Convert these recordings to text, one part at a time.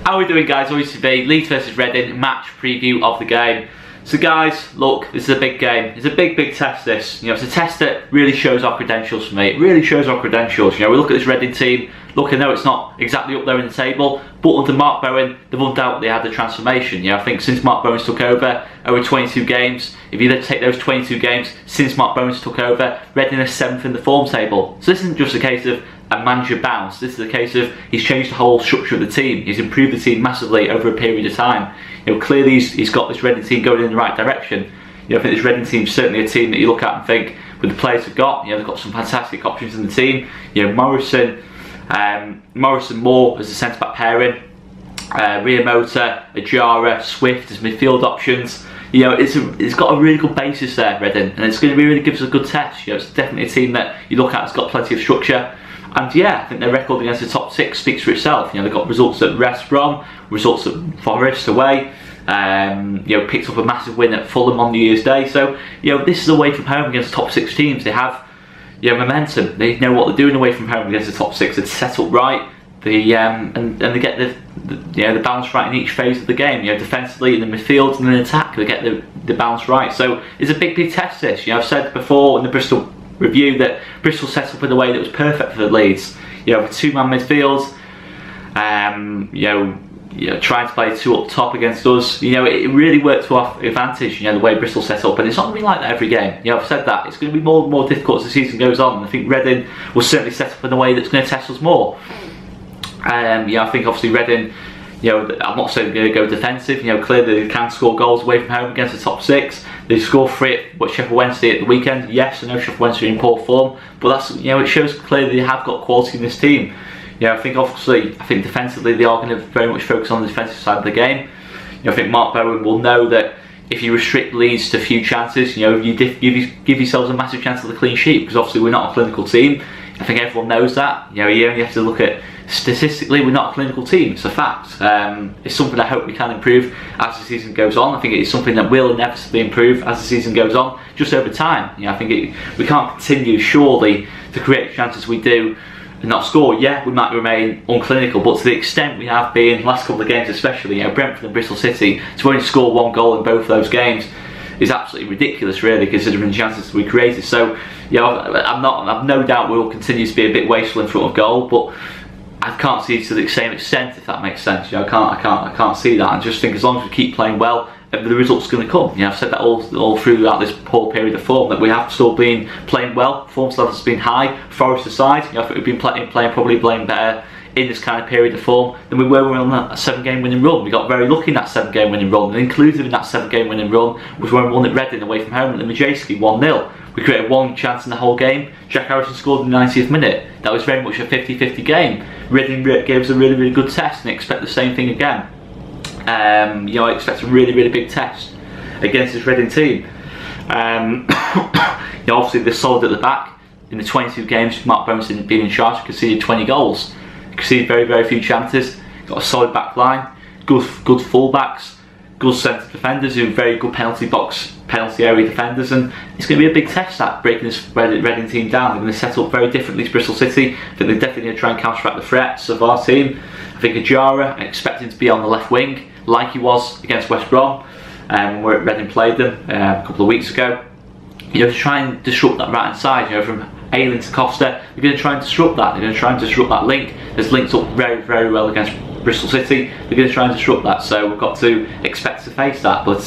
How are we doing, guys? LUFC, Leeds versus Reading, match preview of the game. So guys, look, this is a big game. It's a big test, this. You know, it's a test that really shows our credentials for me. It really shows our credentials. You know, we look at this Reading team. Look, I know it's not exactly up there in the table, but under Mark Bowen, they've undoubtedly had the transformation. You know, I think since Mark Bowen's took over 22 games, if you then take those 22 games since Mark Bowen's took over, Reading are 7th in the form table. So this isn't just a case of a manager bounce. This is a case of he's changed the whole structure of the team. He's improved the team massively over a period of time. You know, clearly he's got this Reading team going in the right direction. You know, I think this Reading team is certainly a team that you look at and think, with the players they've got, you know, they've got some fantastic options in the team. You know, Morrison, Moore as a centre-back pairing, Riamota, Ajara, Swift as midfield options. You know, it's got a really good basis there, Reading, and it's going to really give us a good test. You know, it's definitely a team that you look at has got plenty of structure. And yeah, I think their record against the top 6 speaks for itself. You know, they've got results at West Brom, results at Forest away. You know, picked up a massive win at Fulham on New Year's Day. So, you know, this is away from home against top 6 teams. They have, you know, momentum. They know what they're doing away from home against the top 6. It's set up right. And they get the balance right in each phase of the game. You know, defensively, in the midfield, and in attack, they get the balance right. So it's a big test. This, you know, I've said before in the Bristol review that Bristol set up in a way that was perfect for the Leeds. You know, with 2-man midfield. You know, trying to play 2 up top against us. You know, it really worked to our advantage. You know, the way Bristol set up, and it's not going to be like that every game. You know, I've said that it's going to be more and more difficult as the season goes on. And I think Reading will certainly set up in a way that's going to test us more. Yeah, I think obviously Reading, you know, I'm not saying they're going to go defensive. You know, clearly they can score goals away from home against the top 6. They scored 3 at Sheffield Wednesday at the weekend. Yes, I know Sheffield Wednesday are in poor form, but that's, you know, it shows clearly they have got quality in this team. You know, I think defensively they are going to very much focus on the defensive side of the game. You know, I think Mark Bowen will know that if you restrict Leeds to few chances, you know, you give yourselves a massive chance of the clean sheet, because obviously we're not a clinical team. I think everyone knows that. You know, you only have to look at statistically, we're not a clinical team. It's a fact. It's something I hope we can improve as the season goes on. I think it's something that will inevitably improve as the season goes on, just over time. You know, I think we can't continue surely to create chances we do and not score. Yeah, we might remain unclinical, but to the extent we have been last couple of games, especially, you know, Brentford and Bristol City, to only score 1 goal in both of those games is absolutely ridiculous, really, considering the chances we created. So, you know, I've no doubt we will continue to be a bit wasteful in front of goal, but I can't see it to the same extent, if that makes sense. You know, I can't see that. I just think as long as we keep playing well, the results are going to come. You know, I've said that all throughout this poor period of form, that we have still been playing well. Form levels has been high. Forest aside, you know, I think we've been probably playing better in this kind of period of form than we were when we were on that 7-game winning run. We got very lucky in that 7-game winning run, and included in that 7-game winning run was when we won at Reading away from home at the Majestic 1-0. We created 1 chance in the whole game. Jack Harrison scored in the 90th minute. That was very much a 50-50 game. Reading gave us a really good test, and I expect the same thing again. You know, I expect a really big test against this Reading team. You know, obviously they're solid at the back. In the 22 games Mark Bowen's been in charge, conceded 20 goals. Conceded very few chances. Got a solid back line, good full-backs, good centre defenders who are very good penalty area defenders, and it's going to be a big test at breaking this Reading team down. They're going to set up very differently to Bristol City. I think they're definitely going to try and counteract the threats of our team. I think Ajara, I expect him to be on the left wing like he was against West Brom, where Reading played them a couple of weeks ago. You know, to try and disrupt that right hand side, you know, from Ayling to Costa, they're going to try and disrupt that. They're going to try and disrupt that link. There's linked up very well against Bristol City. They're going to try and disrupt that, so we've got to expect to face that. But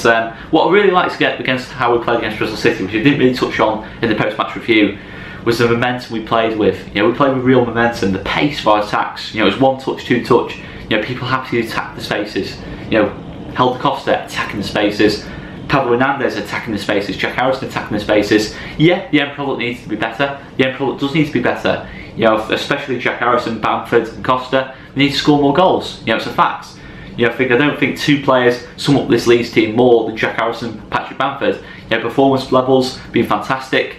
what I really like to get against how we played against Bristol City, which I didn't really touch on in the post-match review, was the momentum we played with. You know, we played with real momentum, the pace of our attacks. You know, it was 1 touch, 2 touch. You know, people happy to attack the spaces. You know, Helder Costa attacking the spaces. Pablo Hernandez attacking the spaces, Jack Harrison attacking the spaces. Yeah, the end product needs to be better. The end product does need to be better. You know, especially Jack Harrison, Bamford and Costa, they need to score more goals. You know, it's a fact. You know, I don't think 2 players sum up this Leeds team more than Jack Harrison and Patrick Bamford. You know, performance levels being fantastic,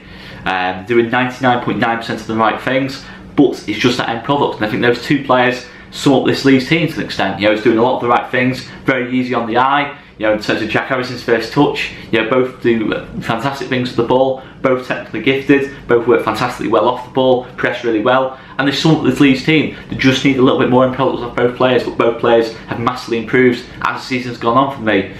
doing 99.9% of the right things, but it's just that end product. And I think those 2 players sum up this Leeds team to an extent. You know, it's doing a lot of the right things, very easy on the eye. You know, in terms of Jack Harrison's first touch, you know, both do fantastic things with the ball, both technically gifted, both work fantastically well off the ball, press really well, and there's some of this Leeds team that just need a little bit more improvement off both players, but both players have massively improved as the season's gone on for me.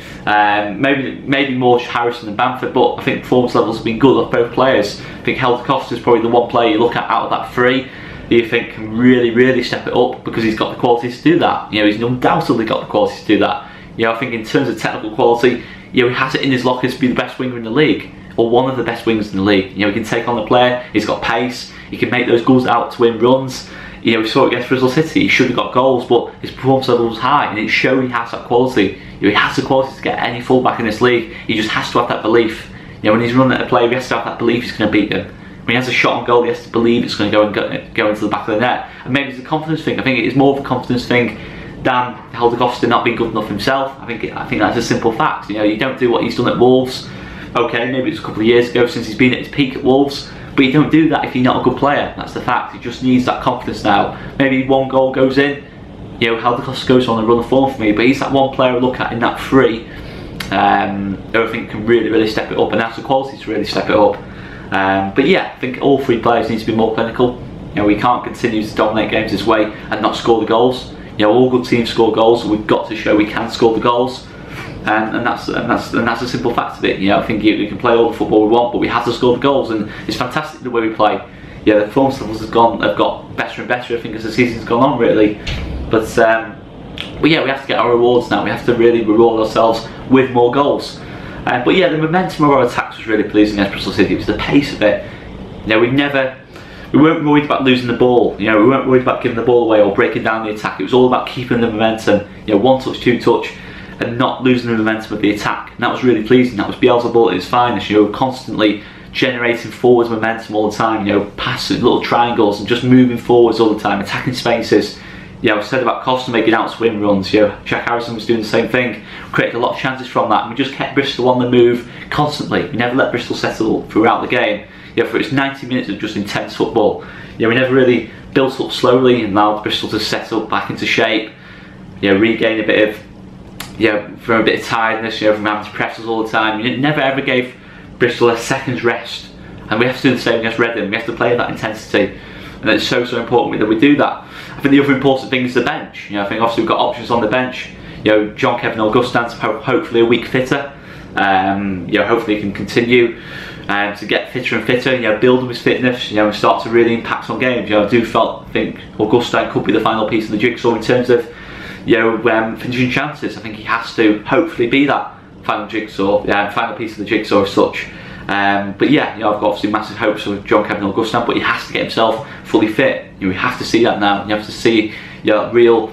Maybe more Harrison than Bamford, but I think performance levels have been good off both players. I think Helder Costa is probably the one player you look at out of that three that you think can really step it up, because he's got the qualities to do that. You know, he's undoubtedly got the qualities to do that. You know, I think in terms of technical quality, you know, he has it in his lockers to be the best winger in the league, or one of the best wingers in the league. You know, he can take on the player, he's got pace, he can make those goals out to win runs. You know, we saw it against Bristol City, he should have got goals, but his performance level was high, and it showed he has that quality. You know, he has the quality to get any fullback in this league, he just has to have that belief. You know, when he's running at a player, he has to have that belief he's going to beat them. When he has a shot on goal, he has to believe it's going to go into the back of the net. And maybe it's a confidence thing. I think it is more of a confidence thing than Helder Costa not being good enough himself. I think that's a simple fact. You know, you don't do what he's done at Wolves. Okay, maybe it's a couple of years ago since he's been at his peak at Wolves, but you don't do that if you're not a good player. That's the fact. He just needs that confidence now. Maybe one goal goes in, you know, Helder Costa goes on a run of form for me, but he's that one player I look at in that three who I think can really step it up, and has the quality to really step it up. But yeah, I think all three players need to be more clinical. You know, we can't continue to dominate games this way and not score the goals. You know, all good teams score goals, so we've got to show we can score the goals, and that's a simple fact of it. You know, I think we can play all the football we want, but we have to score the goals, and it's fantastic the way we play. Yeah, the performance levels have got better and better, I think, as the season's gone on, really. But yeah, we have to get our rewards now. We have to really reward ourselves with more goals. But yeah, the momentum of our attacks was really pleasing against Bristol City. It was the pace of it. You know, we weren't worried about losing the ball. You know, we weren't worried about giving the ball away or breaking down the attack. It was all about keeping the momentum. You know, one touch, two touch, and not losing the momentum of the attack. And that was really pleasing. That was Bielsa ball at his finest. You know, constantly generating forwards momentum all the time. You know, passing little triangles and just moving forwards all the time, attacking spaces. Yeah, I said about Costa making out to win runs. You know, Jack Harrison was doing the same thing. We created a lot of chances from that, and we just kept Bristol on the move constantly. We never let Bristol settle throughout the game. You know, for its 90 minutes of just intense football. You know, we never really built up slowly and allowed Bristol to settle back into shape. You know, regain a bit of, you know, from a bit of tiredness. You know, from having to press us all the time. You never ever gave Bristol a second's rest, and we have to do the same against Reading. We have to play at that intensity, and it's so important that we do that. I think the other important thing is the bench. You know, I think obviously we've got options on the bench. You know, John-Kevin Augustin's hopefully a week fitter. You know, hopefully he can continue to get fitter and fitter. You know, build his fitness. You know, and start to really impact on games. You know, I think Augustin could be the final piece of the jigsaw in terms of, you know, finishing chances. I think he has to hopefully be that final jigsaw, final piece of the jigsaw as such. But yeah, you know, I've got obviously massive hopes of John-Kevin Augustin, but he has to get himself fully fit. You know, we have to see that now. You have to see, you know, real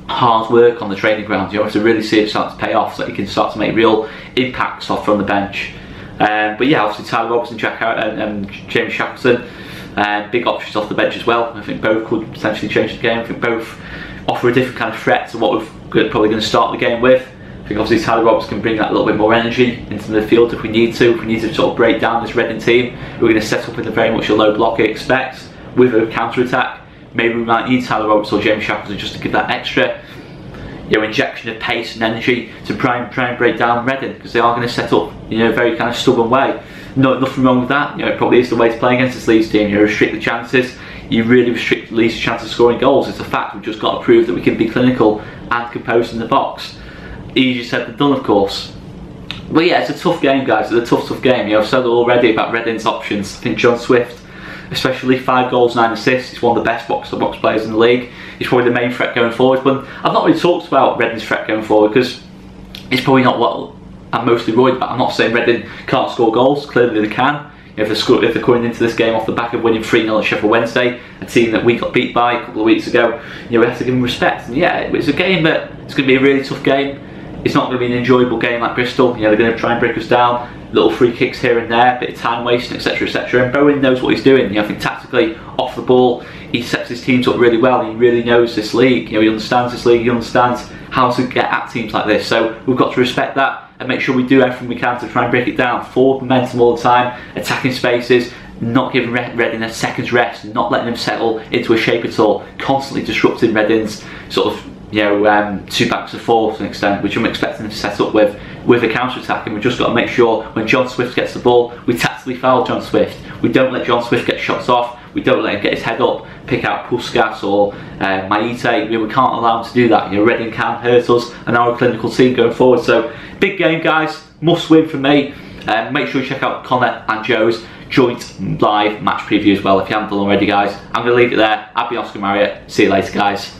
hard work on the training ground. You have to really see it start to pay off, so that he can start to make real impacts off from the bench. But yeah, obviously Tyler Robertson, Jack Harrison, and James Shackleton, big options off the bench as well. I think both could potentially change the game. I think both offer a different kind of threat to what we're probably going to start the game with. I think obviously Tyler Roberts can bring that little bit more energy into the field if we need to. If we need to sort of break down this Reading team, we're going to set up in very much a low block I expect with a counter attack. Maybe we might need Tyler Roberts or James Shackleton just to give that extra, you know, injection of pace and energy to try and break down Reading, because they are going to set up, you know, a very kind of stubborn way. Nothing wrong with that. You know, it probably is the way to play against this Leeds team. You restrict the chances. You really restrict Leeds' chance of scoring goals. It's a fact. We've just got to prove that we can be clinical and composed in the box. Easier said than done, of course. But yeah, it's a tough game, guys. It's a tough game. You know, I've said already about Reading's options. I think John Swift, especially 5 goals, 9 assists, he's one of the best box-to-box players in the league. He's probably the main threat going forward. But I've not really talked about Reading's threat going forward, because it's probably not what I'm mostly worried about. I'm not saying Reading can't score goals. Clearly they can. If they're coming into this game off the back of winning 3-0 at Sheffield Wednesday, a team that we got beat by a couple of weeks ago, you know, we have to give them respect. And yeah, it's a game that it's going to be a really tough game. It's not going to be an enjoyable game like Bristol. You know, they're going to try and break us down, little free kicks here and there, bit of time wasting, etc, etc. And Bowen knows what he's doing. You know, I think tactically, off the ball, he sets his teams up really well. He really knows this league. You know, he understands this league. He understands how to get at teams like this. So we've got to respect that and make sure we do everything we can to try and break it down. Forward momentum all the time, attacking spaces, not giving Reading a second's rest, not letting them settle into a shape at all, constantly disrupting Reading's sort of you know, 2 backs of 4 to an extent, which I'm expecting them to set up with a counter-attack, and we've just got to make sure when John Swift gets the ball, we tactically foul John Swift. We don't let John Swift get shots off, we don't let him get his head up, pick out Puskas or Maite. You know, we can't allow him to do that. You know, Reading can hurt us and our clinical team going forward. So, big game, guys, must win for me. Make sure you check out Conor and Joe's joint live match preview as well if you haven't done already, guys. I'm going to leave it there. I've been Oscar Marriott. See you later, guys.